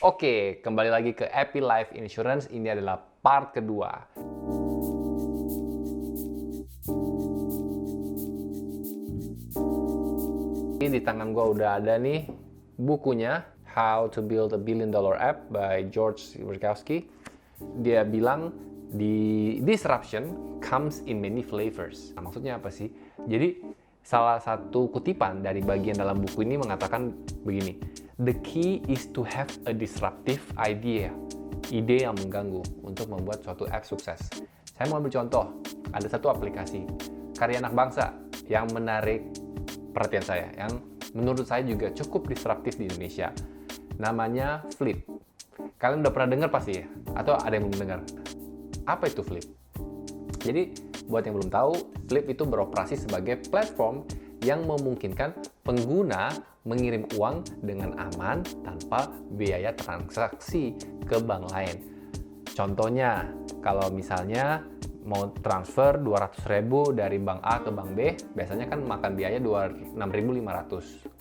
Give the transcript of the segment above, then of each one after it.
Oke, kembali lagi ke Happy Life Insurance. Ini adalah part kedua. Di tangan gue udah ada nih bukunya How to Build a Billion Dollar App by George Witkowski. Dia bilang disruption comes in many flavors. Nah, maksudnya apa sih? Jadi salah satu kutipan dari bagian dalam buku ini mengatakan begini. The key is to have a disruptive idea. Ide yang mengganggu untuk membuat suatu app sukses. Saya mau ambil contoh. Ada satu aplikasi karya anak bangsa yang menarik perhatian saya, yang menurut saya juga cukup disruptif di Indonesia. Namanya Flip. Kalian udah pernah dengar pasti ya? Atau ada yang belum dengar? Apa itu Flip? Jadi, buat yang belum tahu, Flip itu beroperasi sebagai platform yang memungkinkan pengguna mengirim uang dengan aman tanpa biaya transaksi ke bank lain. Contohnya, kalau misalnya mau transfer 200.000 dari bank A ke bank B, biasanya kan makan biaya 6.500.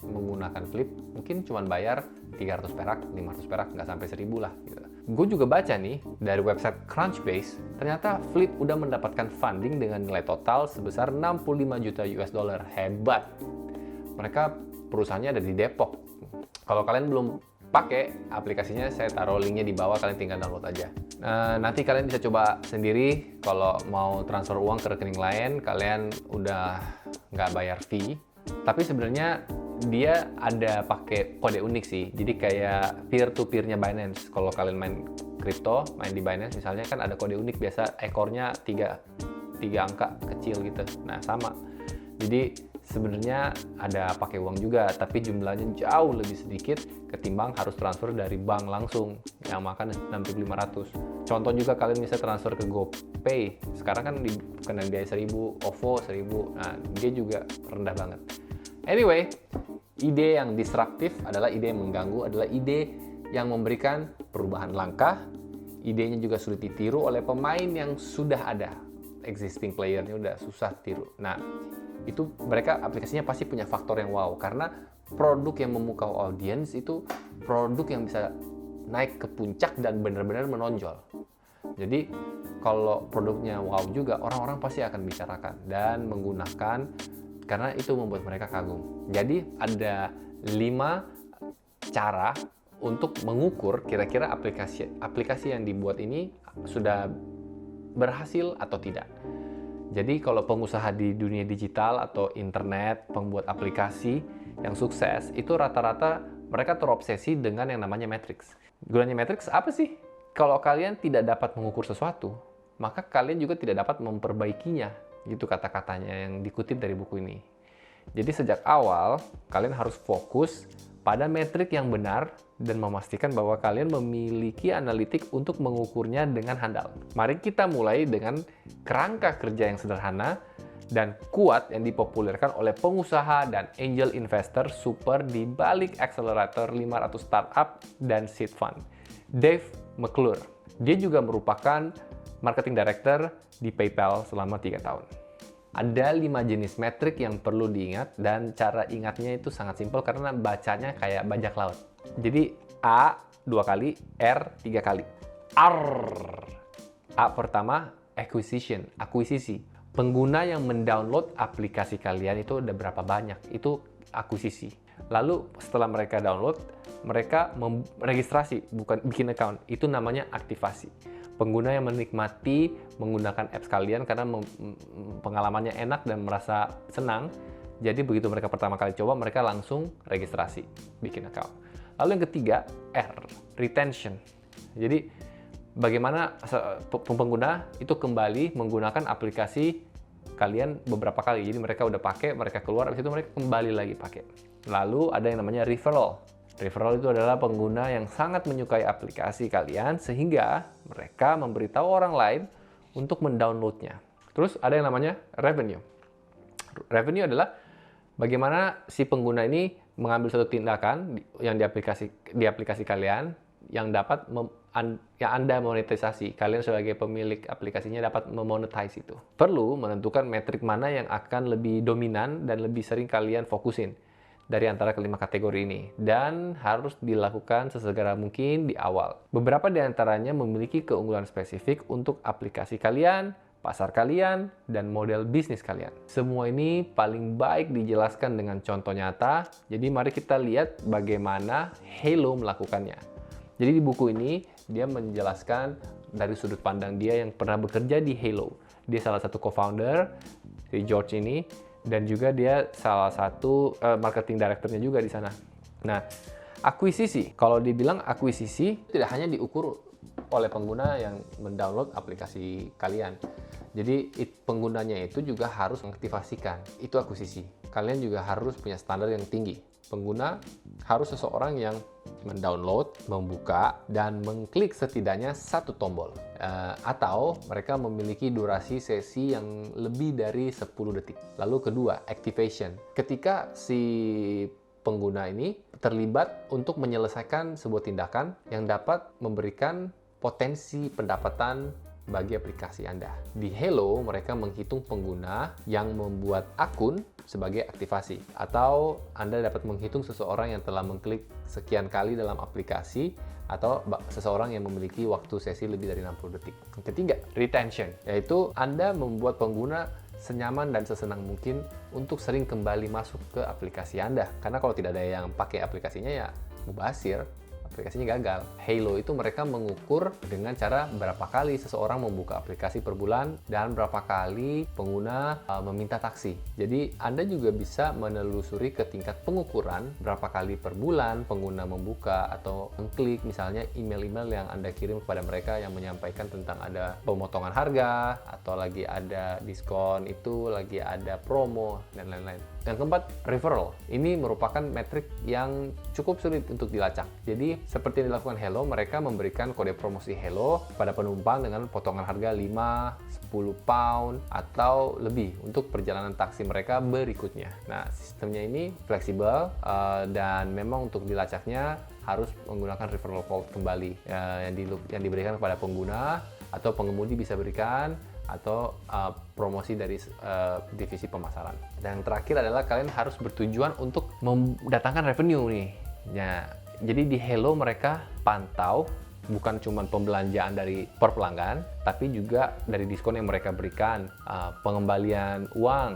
Menggunakan Flip, mungkin cuma bayar 300 perak, 500 perak, nggak sampai 1.000 lah. Gitu. Gue juga baca nih, dari website Crunchbase, ternyata Flip udah mendapatkan funding dengan nilai total sebesar 65 juta US dollar. Hebat! Mereka perusahaannya ada di Depok. Kalau kalian belum pakai aplikasinya, saya taruh linknya di bawah, kalian tinggal download aja. Nanti kalian bisa coba sendiri. Kalau mau transfer uang ke rekening lain, kalian udah nggak bayar fee. Tapi sebenarnya dia ada pakai kode unik sih. Jadi kayak peer-to-peer-nya Binance. Kalau kalian main kripto, main di Binance misalnya, kan ada kode unik. Biasa ekornya 3 angka kecil gitu. Nah, sama. Jadi sebenarnya ada pakai uang juga, tapi jumlahnya jauh lebih sedikit ketimbang harus transfer dari bank langsung yang makan 6.500. Contoh juga kalian bisa transfer ke GoPay. Sekarang kan kena biaya 1.000, OVO 1.000. Nah, dia juga rendah banget. Anyway, ide yang disruptif adalah ide yang mengganggu, adalah ide yang memberikan perubahan langkah. Idenya juga sulit ditiru oleh pemain yang sudah ada. Existing player-nya udah susah tiru. Nah, itu mereka aplikasinya pasti punya faktor yang wow, karena produk yang memukau audiens itu produk yang bisa naik ke puncak dan benar-benar menonjol. Jadi kalau produknya wow juga, orang-orang pasti akan bicarakan dan menggunakan, karena itu membuat mereka kagum. Jadi ada 5 cara untuk mengukur kira-kira aplikasi yang dibuat ini sudah berhasil atau tidak. Jadi kalau pengusaha di dunia digital atau internet, pembuat aplikasi yang sukses, itu rata-rata mereka terobsesi dengan yang namanya metrics. Gunanya metrics apa sih? Kalau kalian tidak dapat mengukur sesuatu, maka kalian juga tidak dapat memperbaikinya. Gitu kata-katanya yang dikutip dari buku ini. Jadi sejak awal, kalian harus fokus pada metrik yang benar dan memastikan bahwa kalian memiliki analitik untuk mengukurnya dengan handal. Mari kita mulai dengan kerangka kerja yang sederhana dan kuat yang dipopulerkan oleh pengusaha dan angel investor super di balik accelerator 500 startup dan seed fund, Dave McClure. Dia juga merupakan marketing director di PayPal selama 3 tahun. Ada 5 jenis metrik yang perlu diingat, dan cara ingatnya itu sangat simpel karena bacanya kayak bajak laut. Jadi A 2 kali, R 3 kali. R. A pertama, acquisition, akuisisi. Pengguna yang mendownload aplikasi kalian itu udah berapa banyak, itu akuisisi. Lalu setelah mereka download, mereka registrasi, bukan bikin account, itu namanya aktivasi. Pengguna yang menikmati menggunakan apps kalian karena pengalamannya enak dan merasa senang. Jadi begitu mereka pertama kali coba, mereka langsung registrasi, bikin account. Lalu yang ketiga, R, retention. Jadi bagaimana pengguna itu kembali menggunakan aplikasi kalian beberapa kali. Jadi mereka udah pakai, mereka keluar, habis itu mereka kembali lagi pakai. Lalu ada yang namanya referral. Referral itu adalah pengguna yang sangat menyukai aplikasi kalian sehingga mereka memberitahu orang lain untuk mendownloadnya. Terus ada yang namanya revenue. Revenue adalah bagaimana si pengguna ini mengambil satu tindakan yang di aplikasi kalian yang dapat yang Anda monetisasi. Kalian sebagai pemilik aplikasinya dapat memonetize itu. Perlu menentukan metrik mana yang akan lebih dominan dan lebih sering kalian fokusin. dari antara kelima kategori ini dan harus dilakukan sesegera mungkin di awal. Beberapa di antaranya memiliki keunggulan spesifik untuk aplikasi kalian, pasar kalian, dan model bisnis kalian. Semua ini paling baik dijelaskan dengan contoh nyata, jadi mari kita lihat bagaimana Halo melakukannya. Jadi di buku ini, dia menjelaskan dari sudut pandang dia yang pernah bekerja di Halo. Dia salah satu co-founder, si George ini, dan juga dia salah satu marketing director-nya juga di sana. Nah, akuisisi, kalau dibilang akuisisi tidak hanya diukur oleh pengguna yang mendownload aplikasi kalian. Jadi penggunanya itu juga harus mengaktifasikan. Itu akuisisi. Kalian juga harus punya standar yang tinggi. Pengguna harus seseorang yang mendownload, membuka, dan mengklik setidaknya satu tombol. Atau mereka memiliki durasi sesi yang lebih dari 10 detik. Lalu kedua, activation. Ketika si pengguna ini terlibat untuk menyelesaikan sebuah tindakan yang dapat memberikan potensi pendapatan bagi aplikasi Anda. Di Halo, mereka menghitung pengguna yang membuat akun sebagai aktivasi. Atau Anda dapat menghitung seseorang yang telah mengklik sekian kali dalam aplikasi atau seseorang yang memiliki waktu sesi lebih dari 60 detik. Yang ketiga, retention, yaitu Anda membuat pengguna senyaman dan sesenang mungkin untuk sering kembali masuk ke aplikasi Anda. Karena kalau tidak ada yang pakai aplikasinya ya mubazir, aplikasinya gagal. Halo itu mereka mengukur dengan cara berapa kali seseorang membuka aplikasi per bulan dan berapa kali pengguna meminta taksi. Jadi Anda juga bisa menelusuri ke tingkat pengukuran berapa kali per bulan pengguna membuka atau mengklik misalnya email-email yang Anda kirim kepada mereka yang menyampaikan tentang ada pemotongan harga atau lagi ada diskon itu, lagi ada promo dan lain-lain. Yang keempat, referral. Ini merupakan metrik yang cukup sulit untuk dilacak. Jadi, seperti yang dilakukan Halo, mereka memberikan kode promosi Halo pada penumpang dengan potongan harga 5-10 pound atau lebih untuk perjalanan taksi mereka berikutnya. Nah, sistemnya ini fleksibel dan memang untuk dilacaknya harus menggunakan referral code kembali yang diberikan kepada pengguna atau pengemudi bisa berikan atau promosi dari divisi pemasaran. Dan yang terakhir adalah kalian harus bertujuan untuk mendatangkan revenue nih. Ya, jadi di Halo mereka pantau bukan cuma pembelanjaan dari per pelanggan, tapi juga dari diskon yang mereka berikan, pengembalian uang,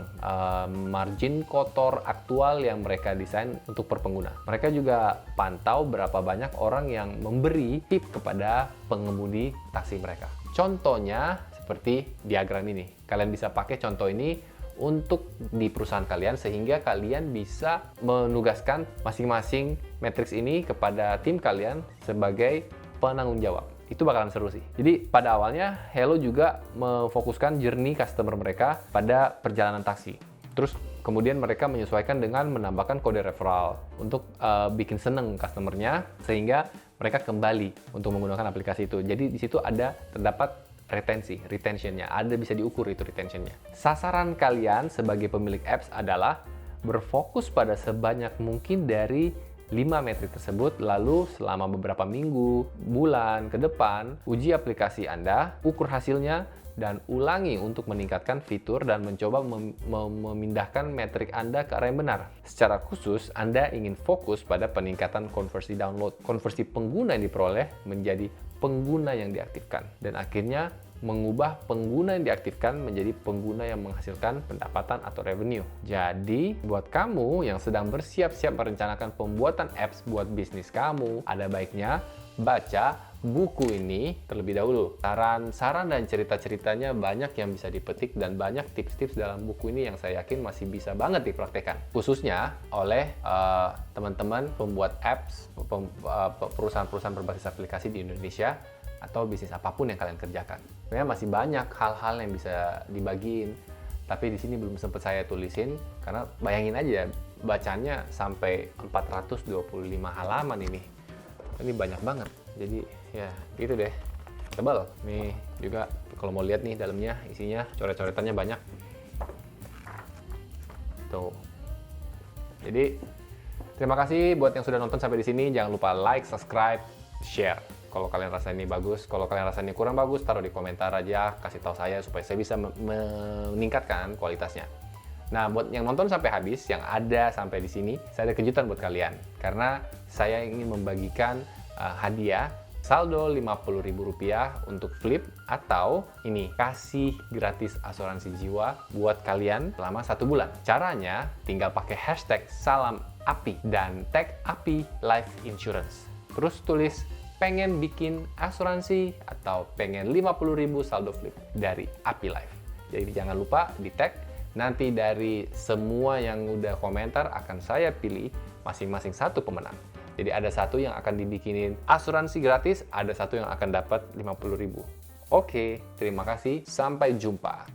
margin kotor aktual yang mereka desain untuk per pengguna. Mereka juga pantau berapa banyak orang yang memberi tip kepada pengemudi taksi mereka. Contohnya seperti diagram ini. Kalian bisa pakai contoh ini untuk di perusahaan kalian sehingga kalian bisa menugaskan masing-masing matriks ini kepada tim kalian sebagai penanggung jawab. Itu bakalan seru sih. Jadi pada awalnya Halo juga memfokuskan journey customer mereka pada perjalanan taksi. Terus kemudian mereka menyesuaikan dengan menambahkan kode referral untuk bikin seneng customernya sehingga mereka kembali untuk menggunakan aplikasi itu. Jadi di situ terdapat retentionnya, Anda bisa diukur itu retentionnya. Sasaran kalian sebagai pemilik apps adalah berfokus pada sebanyak mungkin dari 5 metrik tersebut, lalu selama beberapa minggu, bulan ke depan, uji aplikasi Anda, ukur hasilnya, dan ulangi untuk meningkatkan fitur dan mencoba memindahkan metrik Anda ke arah yang benar. Secara khusus, Anda ingin fokus pada peningkatan konversi download, konversi pengguna yang diperoleh menjadi pengguna yang diaktifkan, dan akhirnya mengubah pengguna yang diaktifkan menjadi pengguna yang menghasilkan pendapatan atau revenue. Jadi, buat kamu yang sedang bersiap-siap merencanakan pembuatan apps buat bisnis kamu, ada baiknya baca buku ini terlebih dahulu. Saran-saran dan cerita-ceritanya banyak yang bisa dipetik dan banyak tips-tips dalam buku ini yang saya yakin masih bisa banget dipraktekkan. Khususnya oleh teman-teman pembuat apps, perusahaan-perusahaan berbasis aplikasi di Indonesia atau bisnis apapun yang kalian kerjakan. Sebenarnya masih banyak hal-hal yang bisa dibagiin, tapi di sini belum sempat saya tulisin karena bayangin aja bacanya sampai 425 halaman ini. Ini banyak banget. Jadi ya gitu deh. Tebal. Nih juga kalau mau lihat nih dalamnya isinya coret-coretannya banyak. Tuh. Jadi terima kasih buat yang sudah nonton sampai di sini. Jangan lupa like, subscribe, share. Kalau kalian rasa ini bagus, kalau kalian rasa ini kurang bagus, taruh di komentar aja, kasih tahu saya supaya saya bisa meningkatkan kualitasnya. Nah, buat yang nonton sampai habis, yang ada sampai di sini, saya ada kejutan buat kalian. Karena saya ingin membagikan hadiah saldo Rp50.000 untuk flip, atau ini, kasih gratis asuransi jiwa buat kalian selama 1 bulan. Caranya, tinggal pakai hashtag salam API dan tag API Life Insurance. Terus tulis pengen bikin asuransi atau pengen 50.000 saldo flip dari API Life. Jadi jangan lupa di tag. Nanti dari semua yang udah komentar akan saya pilih masing-masing satu pemenang. Jadi ada satu yang akan dibikinin asuransi gratis, ada satu yang akan dapat 50.000. Oke, terima kasih. Sampai jumpa.